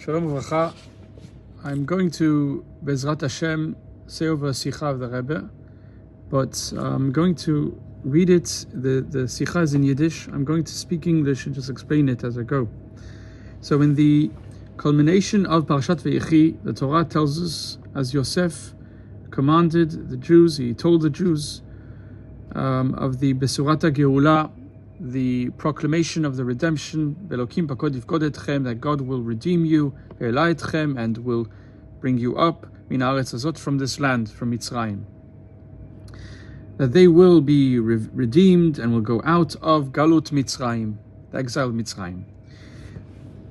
Shalom Uvracha. I'm going to, Bezrat Hashem, say over a Sikha of the Rebbe, but I'm going to read it. The Sikha is in Yiddish. I'm going to speak English and just explain it as I go. So in the culmination of Parashat Vayechi, the Torah tells us, as Yosef commanded the Jews, he told the Jews of the Besurat HaGeulah, the proclamation of the redemption, that God will redeem you, and will bring you up from this land, from Mitzrayim. That they will be redeemed and will go out of Galut Mitzrayim, the exile of Mitzrayim.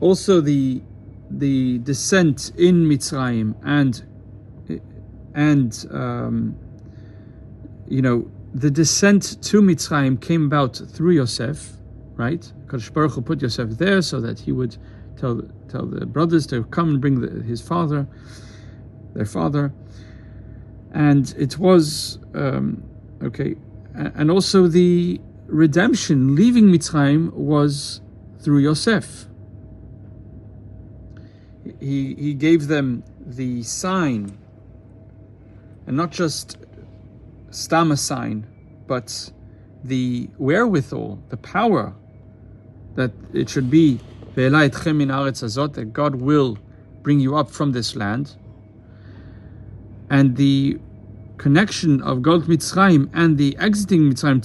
Also the descent in Mitzrayim the descent to Mitzrayim came about through Yosef, right? Kadosh Baruch Hu put Yosef there so that he would tell the brothers to come and bring their father, and it was and also the redemption, leaving Mitzrayim, was through Yosef. He gave them the sign, and not just Stam sign, but the wherewithal, the power that it should be that God will bring you up from this land. And the connection of Galut Mitzrayim and the exiting Mitzrayim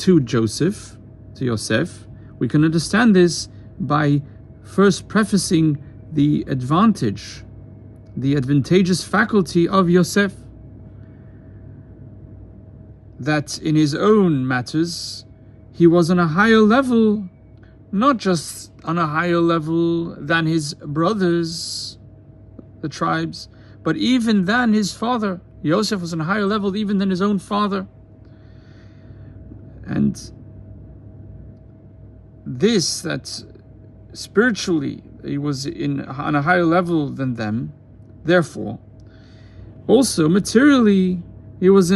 to Yosef, we can understand this by first prefacing the advantageous faculty of Yosef, that in his own matters, he was on a higher level, not just on a higher level than his brothers, the tribes, but even than his father. Yosef was on a higher level even than his own father. And this, that spiritually he was on a higher level than them, therefore, also materially, he was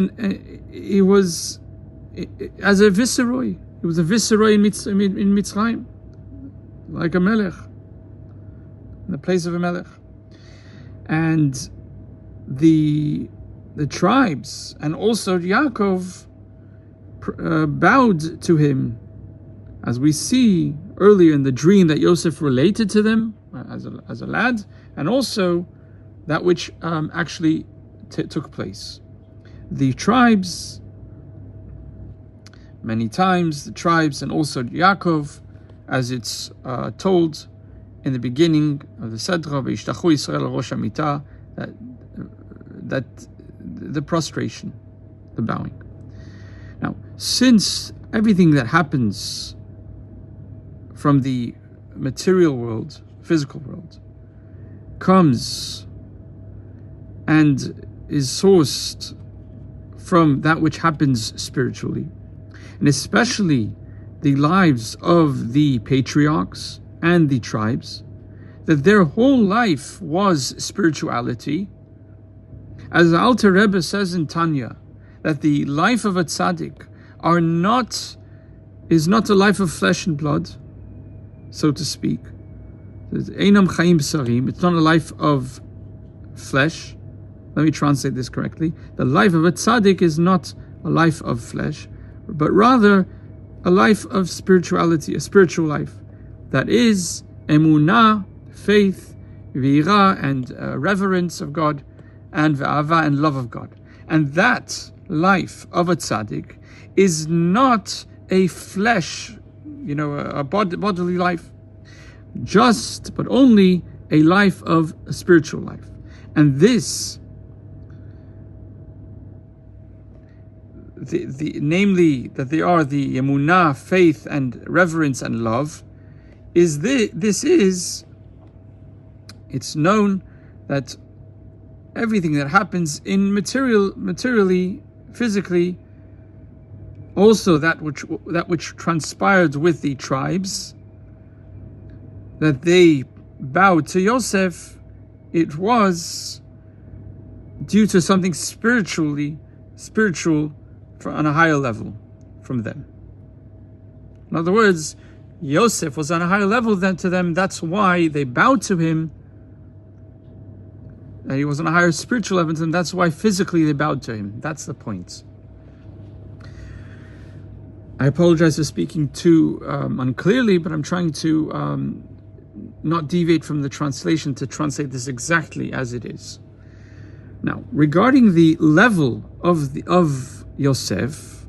as a viceroy. He was a viceroy in Mitzrayim, like a melech, in the place of a melech. And the tribes and also Yaakov bowed to him, as we see earlier in the dream that Yosef related to them as a lad, and also that which actually took place. The tribes, many times, and also Yaakov, as it's told in the beginning of the Sedra, V'yishtachu Yisrael Rosh Hamitah, that the prostration, the bowing. Now, since everything that happens from the material world, physical world, comes and is sourced from that which happens spiritually, and especially the lives of the patriarchs and the tribes, that their whole life was spirituality. As the Alter Rebbe says in Tanya, that the life of a tzaddik is not a life of flesh and blood, so to speak. Einam chaim b'sarim. It's not a life of flesh. Let me translate this correctly. The life of a tzaddik is not a life of flesh, but rather a life of spirituality, a spiritual life. That is emunah, faith, v'ira, and reverence of God, and ve'ava, and love of God. And that life of a tzaddik is not a flesh, a bodily life, but only a life of a spiritual life. And this, namely, that they are the emunah, faith, and reverence and love, it's known that everything that happens in materially, physically, also that which transpired with the tribes, that they bowed to Yosef, it was due to something spiritual on a higher level from them. In other words, Yosef was on a higher level than to them. That's why they bowed to him that he was on a higher spiritual level, and that's why physically they bowed to him. That's the point. I apologize for speaking too unclearly, but I'm trying to not deviate from the translation to translate this exactly as it is. Now, regarding the level of Yosef,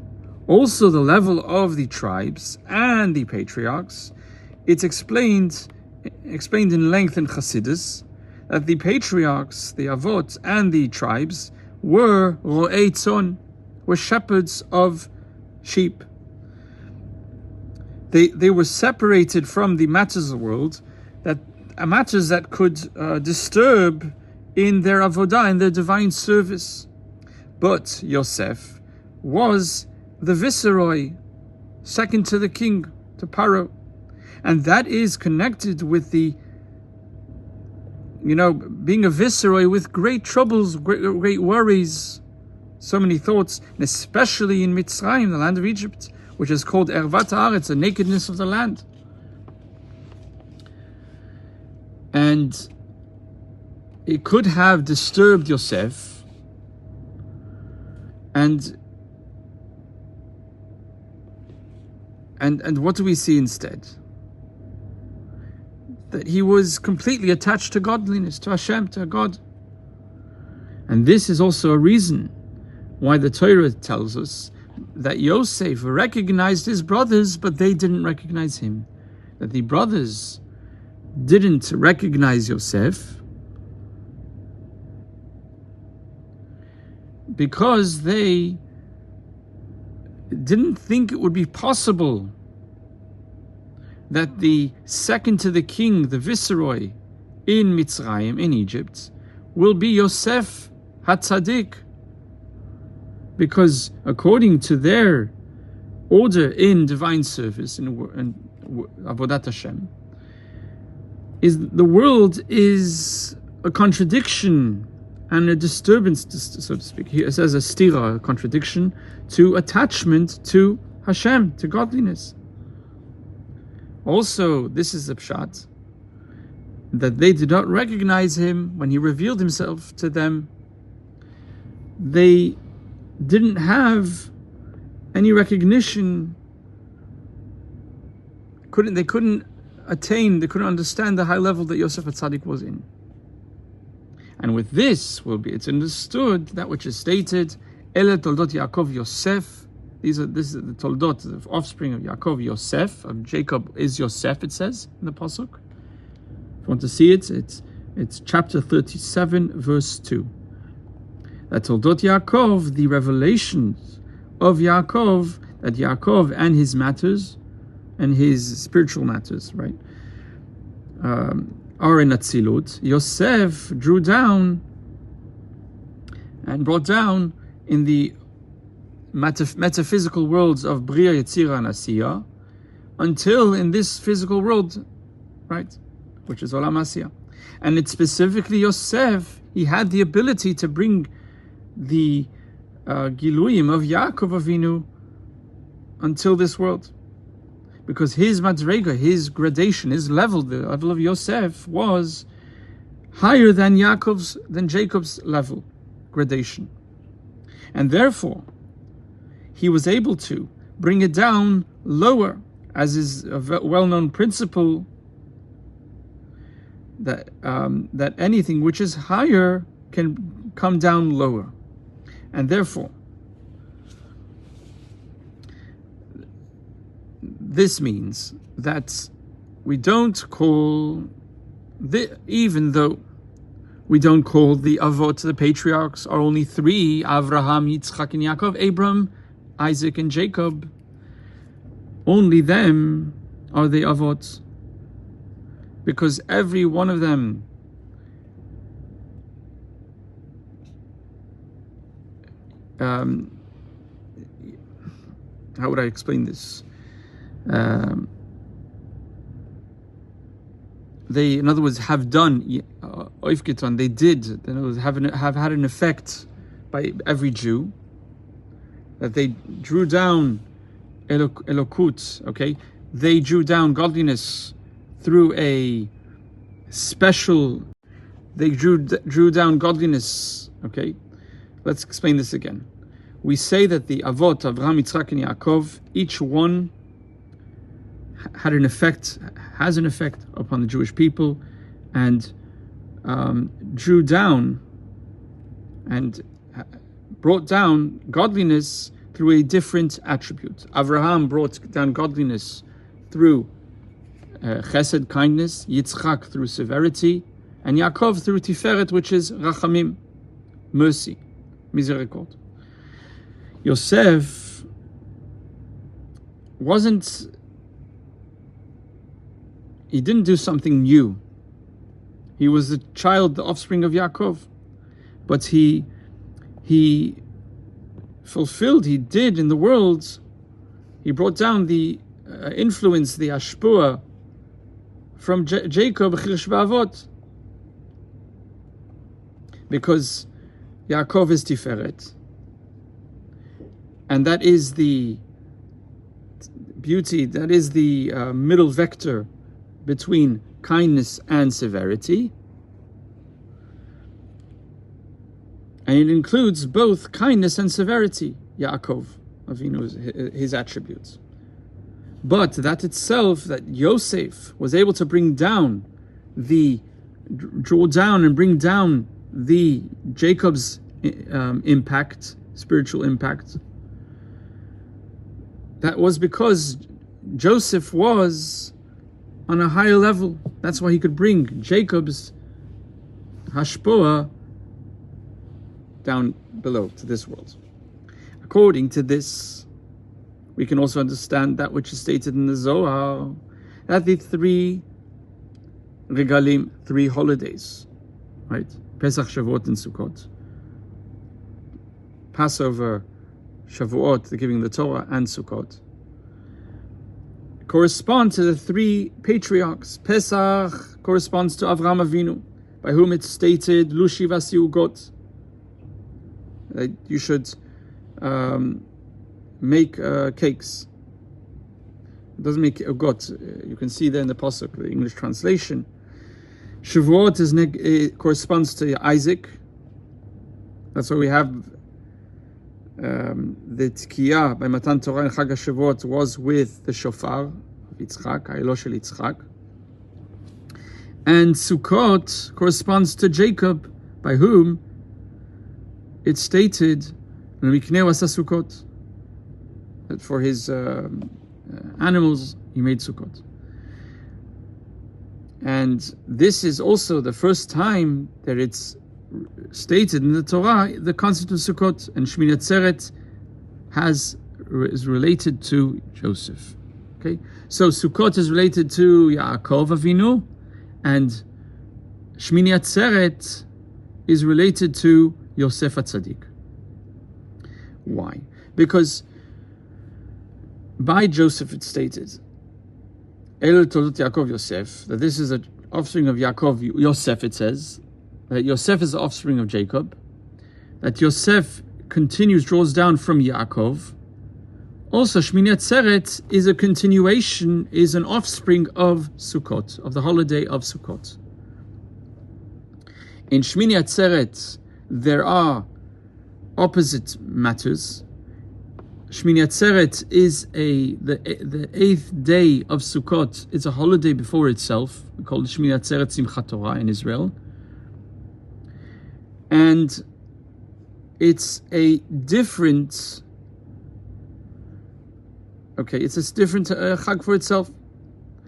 also the level of the tribes and the patriarchs, it's explained in length in Chassidus that the patriarchs, the Avot, and the tribes were ro'ei tzon, were shepherds of sheep. They were separated from the matters of the world, matters that could disturb in their avodah, in their divine service. But Yosef was the viceroy, second to the king, to Paro. And that is connected with the, being a viceroy with great troubles, great worries, so many thoughts, and especially in Mitzrayim, the land of Egypt, which is called Ervat Haaretz, the nakedness of the land. And it could have disturbed Yosef, and what do we see instead? That he was completely attached to godliness, to Hashem, to God. And this is also a reason why the Torah tells us that Yosef recognized his brothers, but they didn't recognize him. That the brothers didn't recognize Yosef because they didn't think it would be possible that the second to the king, the viceroy in Mitzrayim, in Egypt, will be Yosef HaTzadik. Because according to their order in divine service, in Avodat Hashem, the world is a contradiction and a disturbance, so to speak. It says a stira, a contradiction, to attachment to Hashem, to godliness. Also, this is the pshat, that they did not recognize him when he revealed himself to them. They didn't have any recognition. They couldn't understand the high level that Yosef HaTzadik was in. And with this it's understood that which is stated, Ele toldot Yaakov Yosef. This is the toldot, the offspring of Yaakov, Yosef, of Jacob is Yosef, it says in the pasuk. If you want to see it, it's chapter 37, verse 2. That toldot Yaakov, the revelations of Yaakov, that Yaakov and his matters, and his spiritual matters, right, are in Atzilut. Yosef drew down and brought down in the metaphysical worlds of Bria, Yetzira, and Asiya, until in this physical world, right, which is Olam Asiya. And it's specifically Yosef, he had the ability to bring the Giluyim of Yaakov Avinu until this world. Because his madrega, his gradation, his level, the level of Yosef was higher than Jacob's level, gradation. And therefore, he was able to bring it down lower, as is a well-known principle that anything which is higher can come down lower. And therefore, this means that we don't call, even though we don't call the Avot, the patriarchs, are only three, Avraham, Yitzchak, and Yaakov, Abram, Isaac, and Jacob, only them are the Avot, because every one of them how would I explain this? They, in other words, have done oifketon. They did. In other words, have had an effect by every Jew, that they drew down elokut. Okay, they drew down godliness through a special they drew down godliness. Okay, let's explain this again. We say that the Avot, Avraham, Yitzchak, and Yaakov, each one has an effect upon the Jewish people, and drew down and brought down godliness through a different attribute. Avraham brought down godliness through chesed, kindness, Yitzchak through severity, and Yaakov through tiferet, which is rachamim, mercy, misericord. Yosef he didn't do something new. He was the child, the offspring of Yaakov, but he fulfilled, he did in the world, he brought down the influence, the ashpua from Jacob, Chirsh Ba'avot, because Yaakov is Tiferet, and that is the beauty, that is the middle vector between kindness and severity, and it includes both kindness and severity, Yaakov Avinu's, his attributes. But that itself, that Yosef was able to draw down and bring down the Jacob's impact, spiritual impact, that was because Joseph was on a higher level. That's why he could bring Jacob's hashpoah down below to this world. According to this, we can also understand that which is stated in the Zohar, that the 3 regalim, 3 holidays, right? Pesach, Shavuot, and Sukkot. Passover, Shavuot, the giving of the Torah, and Sukkot, correspond to the 3 patriarchs. Pesach corresponds to Avraham Avinu, by whom it's stated, Lu shiva siugot, that you should make cakes. It doesn't make ugot. You can see there in the pasuk, the English translation. Shavuot corresponds to Isaac. That's why we have the Tkiyah by Matan Torah and Chag HaShavuot was with the shofar of Yitzchak, Ha'elo shel Yitzchak. And Sukkot corresponds to Jacob, by whom it's stated, that for his animals he made Sukkot. And this is also the first time that it's stated in the Torah, the concept of Sukkot, and Shmini Atzeret is related to Joseph. Okay, so Sukkot is related to Yaakov Avinu, and Shmini Atzeret is related to Yosef HaTzadik. Why? Because by Joseph it's stated, El Toldot Yaakov Yosef, that this is an offspring of Yaakov Yosef. It says that Yosef is the offspring of Jacob, that Yosef draws down from Yaakov. Also, Shmini Atzeret is a continuation, is an offspring of Sukkot, of the holiday of Sukkot. In Shmini Atzeret, there are opposite matters. Shmini Atzeret is the 8th day of Sukkot. It's a holiday before itself. We call it Shmini Atzeret Simchat Torah in Israel. And it's a different chag for itself.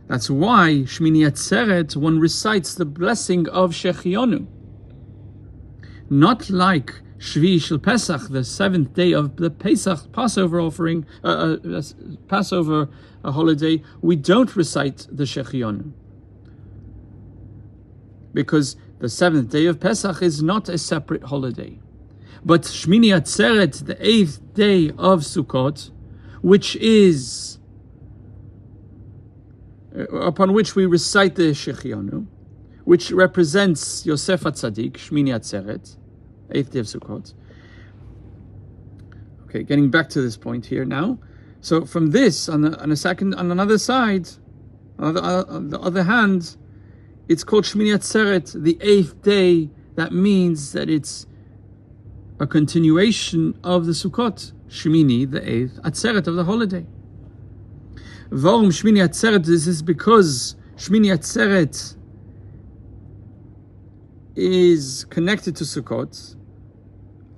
That's why Shmini Atzeret, one recites the blessing of Shechionu. Not like Shvi Shel Pesach, the 7th day of the Passover offering, Passover holiday, we don't recite the Shechionu, because the 7th day of Pesach is not a separate holiday. But Shmini Atzeret, the 8th day of Sukkot, which is upon which we recite the Shechionu, which represents Yosef HaTzadik, Shmini Atzeret, 8th day of Sukkot. Okay, getting back to this point here now. So from this, on the other side, on the other hand, it's called Shmini Atzeret, the 8th day. That means that it's a continuation of the Sukkot. Shmini, the 8th, Atzeret of the holiday. Warum Shmini Atzeret? This is because Shmini Atzeret is connected to Sukkot.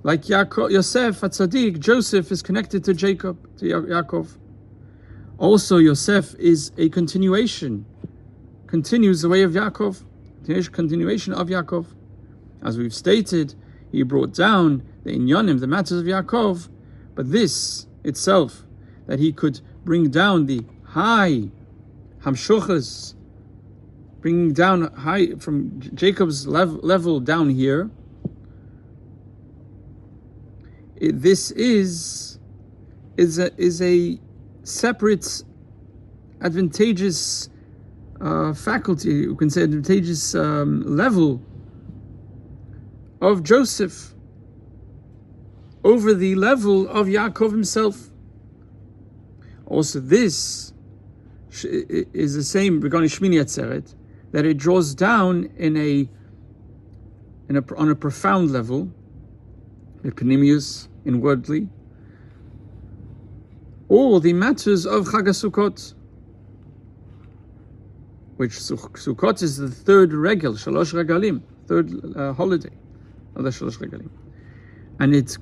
Like Yaakov, Yosef, Tzaddik, Joseph is connected to Jacob, to Yaakov. Also, Yosef is a continuation, continues the way of Yaakov, continuation of Yaakov. As we've stated, he brought down the inyanim, the matters of Yaakov, but this itself, that he could bring down the high hamshuchas, bringing down high from Jacob's level down here. This is a separate, advantageous faculty, you can say advantageous level of Joseph over the level of Yaakov himself. Also, this is the same regarding Shmini Atzeret, that it draws down on a profound level, epinemius, inwardly, all the matters of Chag HaSukkot, which Sukkot is the third regel, Shalosh Regalim, third holiday of the Shalosh Regalim, and it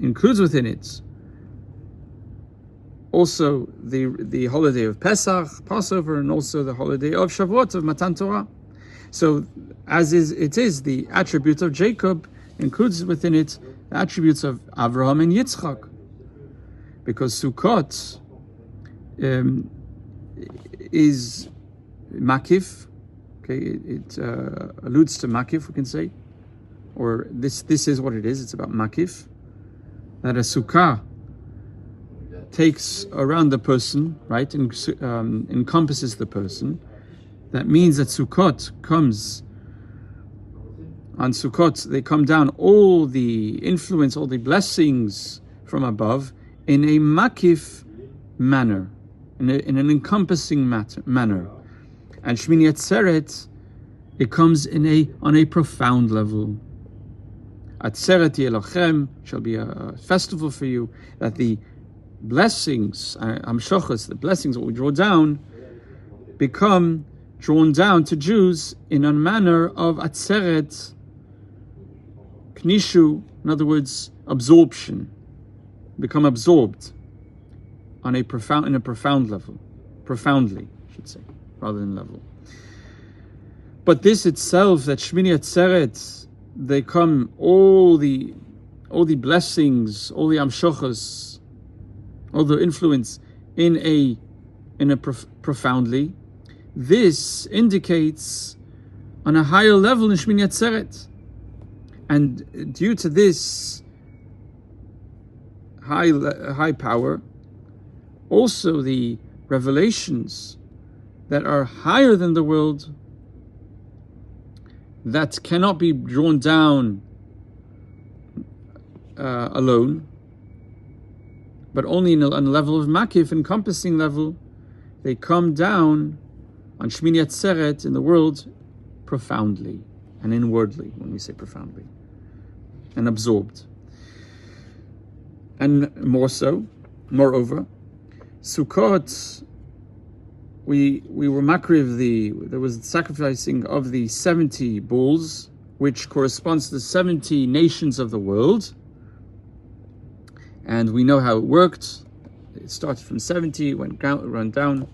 includes within it also the holiday of Pesach, Passover, and also the holiday of Shavuot, of Matan Torah. So, it is the attribute of Jacob, includes within it the attributes of Avraham and Yitzchak, because Sukkot is makif. Okay, it alludes to makif, we can say, or this is what it is. It's about makif, that a sukkah takes around the person, right, and encompasses the person. That means that Sukkot comes, on Sukkot, they come down all the influence, all the blessings from above in a makif manner, in an encompassing manner. And Shmini Atzeret, it comes on a profound level. Atzeret Elochem shall be a festival for you, that the blessings, hamshochas, the blessings that we draw down, become drawn down to Jews in a manner of atzeret, knishu, in other words, absorption, become absorbed in a profound level, profoundly, I should say, rather than level. But this itself, that Shmini Atzeret, they come all the blessings, all the amshochas, all the influence profoundly. This indicates on a higher level in Shmini Atzeret, and due to this high power, also the revelations that are higher than the world, that cannot be drawn down alone, but only on a level of makif, encompassing level, they come down on Shmini Atzeret in the world profoundly and inwardly, when we say profoundly, and absorbed. And moreover, Sukkot, we were makriv, there was the sacrificing of the 70 bulls, which corresponds to the 70 nations of the world. And we know how it worked. It started from 70, went down.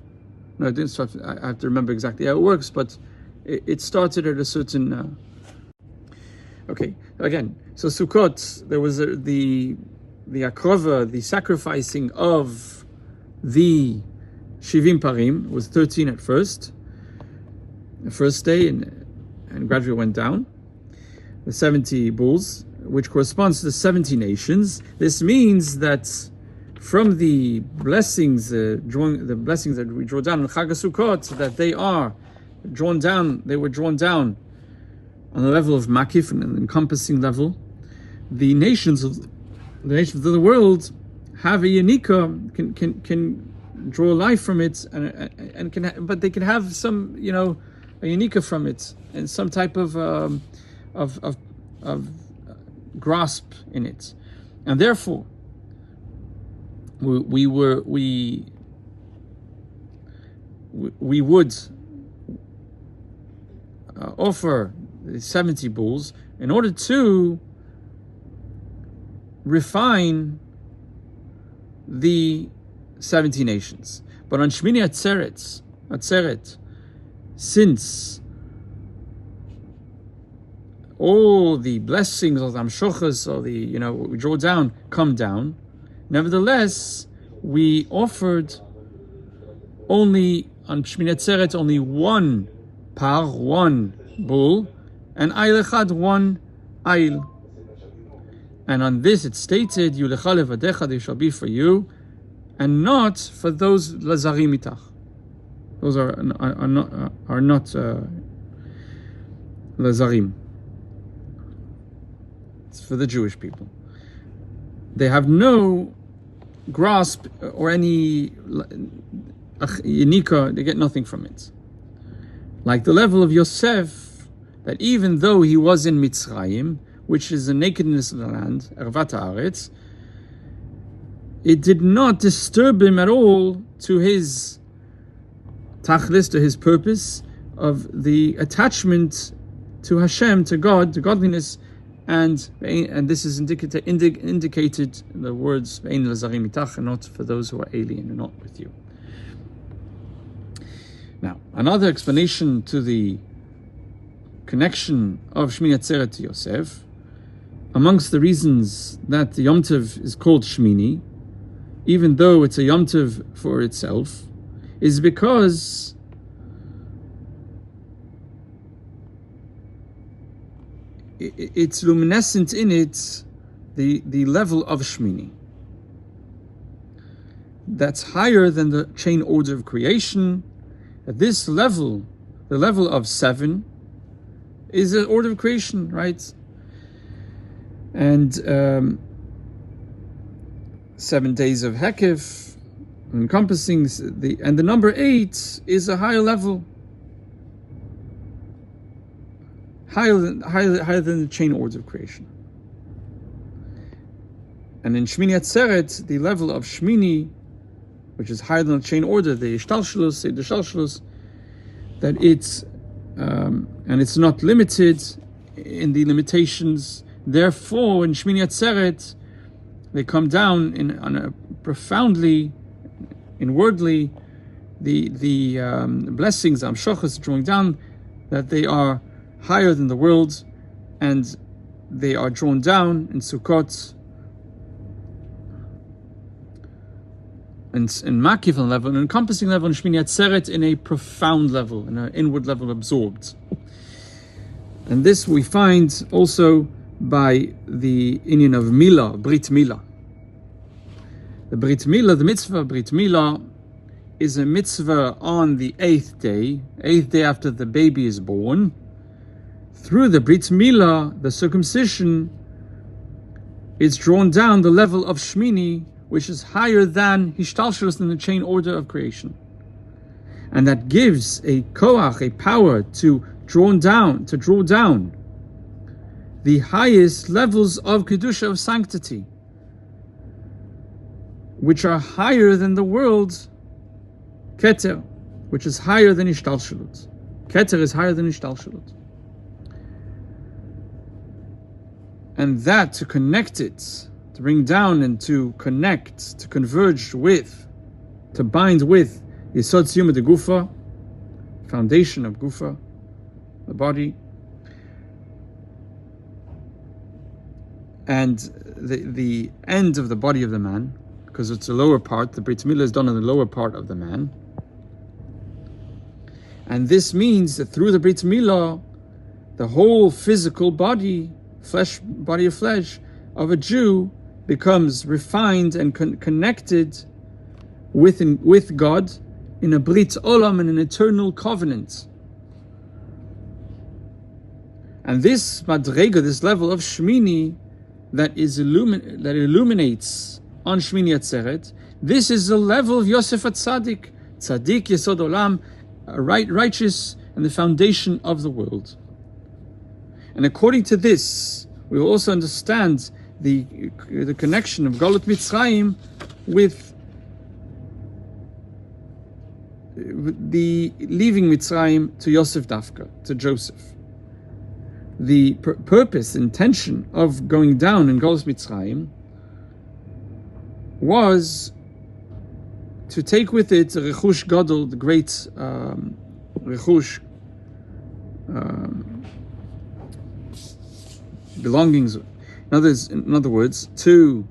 No, it didn't start. I have to remember exactly how it works, but it started at a certain. Okay, again. So Sukkot, there was the akrova, the sacrificing of the Shivim Parim, was 13 at first, the first day, and gradually went down. The 70 bulls, which corresponds to the 70 nations. This means that from the blessings, the blessings that we draw down on Chag HaSukkot, that they were drawn down on the level of makif, an encompassing level. The nations of the world have a yanika, can draw life from it, but they can have some, a unika from it, and some type of grasp in it, and therefore we would offer 70 bulls in order to refine the 70 nations. But on Shmini Atzeret, since all the blessings of the Amshochas, or the, what we draw down, come down, nevertheless, we offered only, on Shmini Atzeret, only one par, one bull, and Ayil Echad, one Ayil. And on this it stated, Yulecha levadecha, they shall be for you, and not for those lazarim itach. Those are not lazarim. It's for the Jewish people. They have no grasp or any yinika, they get nothing from it. Like the level of Yosef, that even though he was in Mitzrayim, which is the nakedness of the land, Ervat Haaretz, it did not disturb him at all to his tachlis, to his purpose of the attachment to Hashem, to God, to godliness, and this is indicated in the words Ve'ein lazarim itach, and not for those who are alien and not with you. Now, another explanation to the connection of Shmini Atzeret to Yosef, amongst the reasons that the Yom Tov is called Shmini, even though it's a Yom Tov for itself, is because it's luminescent in it, the level of Shmini. That's higher than the chain order of creation. At this level, the level of 7, is the order of creation, right? And 7 days of Hekif, encompassing the number 8 is a higher level, higher than the chain order of creation. And in Shmini Atzeret, the level of Shmini, which is higher than the chain order, the Ishtalshalus, that it's and it's not limited in the limitations. Therefore, in Shmini Atzeret, they come down on a profoundly, inwardly, the blessings, Amshochas, drawing down, that they are higher than the world, and they are drawn down in Sukkot, and Makif level, an encompassing level, in Shmini Atzeret, in a profound level, in an inward level, absorbed. And this we find also by the inyan of Milah, Brit Milah. The Brit Milah, the mitzvah of Brit Milah, is a mitzvah on the 8th day after the baby is born. Through the Brit Milah, the circumcision, is drawn down the level of Shmini, which is higher than Hishtalshalus, than the chain order of creation. And that gives a koach, a power to draw down the highest levels of Kedusha, of sanctity, which are higher than the world, Keter, which is higher than Ishtalshalut. Keter is higher than Ishtalshalut. And that, to connect it, to bring down and to connect, to converge with, to bind with Yesod Siyum de Gufa, foundation of Gufa, the body, and the end of the body of the man, because it's the lower part, the Brit Milah is done on the lower part of the man. And this means that through the Brit Milah, the whole physical body, body of flesh of a Jew becomes refined and connected with God in a Brit Olam, in an eternal covenant. And this madrega, this level of Shmini that illuminates on Shmini Atzeret, this is the level of Yosef HaTzadik, Tzadik Yesod Olam, righteous and the foundation of the world. And according to this, we will also understand the connection of Galut Mitzrayim with the leaving Mitzrayim to Yosef Dafka, to Joseph. The purpose, intention of going down in Galut Mitzrayim was to take with it Rechush Gadol, the great Rechush, belongings. In other words, to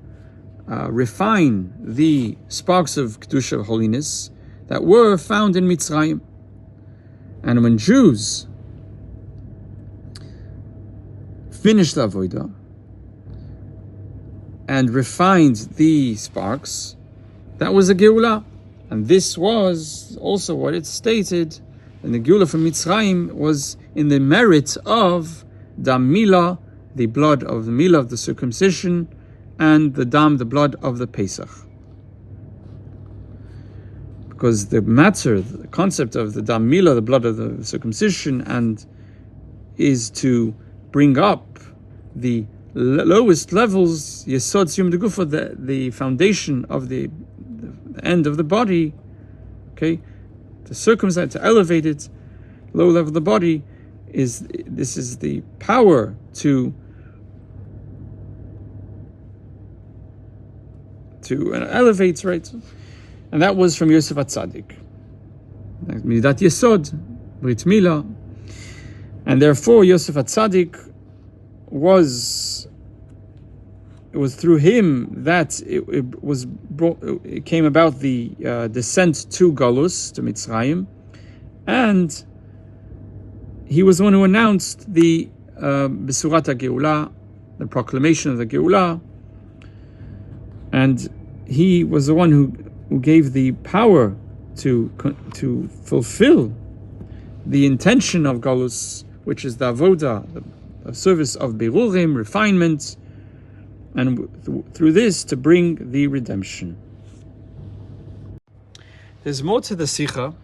refine the sparks of Kedusha, holiness, that were found in Mitzrayim. And when Jews finished the Avodah and refined the sparks, that was a Geulah. And this was also what it stated, and the Geulah from Mitzrayim was in the merit of Dam Milah, the blood of the Milah, of the circumcision, and the Dam, the blood of the Pesach. Because the matter, the concept of the Dam Milah, the blood of the circumcision, and is to bring up the lowest levels, Yesod Siyum Degufa, the foundation of the end of the body, okay, to circumcise, to elevate it, low level of the body, is the power to elevate, right? And that was from Yosef HaTzadik. Midat Yesod, Brit Milah. And therefore Yosef HaTzadik it was through him that it came about the descent to Galus, to Mitzrayim, and he was the one who announced the Besurat HaGeulah, the proclamation of the Geulah, and he was the one who gave the power to fulfill the intention of Galus, which is the Avodah, the service of Berurim, refinement, and through this to bring the redemption. There's more to the Sikha,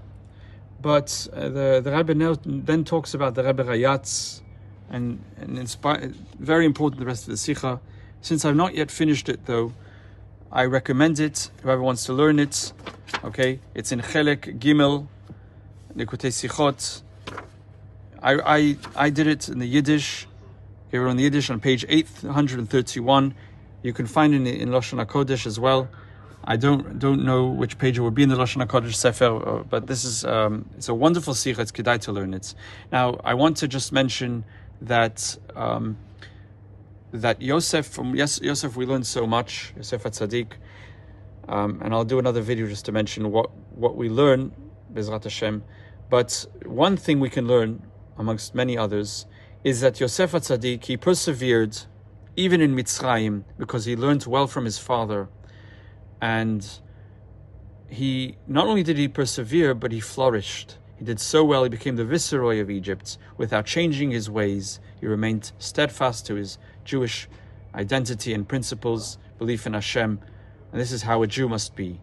but the Rebbe then talks about the Rebbe Rayatz, and very important, the rest of the Sikha. Since I've not yet finished it though, I recommend it, whoever wants to learn it. Okay, it's in Chelek Gimel, Likutei Sichot. I did it in the Yiddish. Okay, we're on the Yiddish on page 831. You can find it in Lashon HaKodesh as well. I don't know which page it would be in the Lashon HaKodesh Sefer, but this is it's a wonderful sikha. It's kedai to learn it. Now, I want to just mention that that Yosef we learned so much, Yosef HaTzadik, and I'll do another video just to mention what we learn, Bezrat Hashem. But one thing we can learn, amongst many others, is that Yosef HaTzadik, he persevered even in Mitzrayim because he learned well from his father. And he not only did he persevere, but he flourished. He did so well, he became the viceroy of Egypt without changing his ways. He remained steadfast to his Jewish identity and principles, belief in Hashem. And this is how a Jew must be.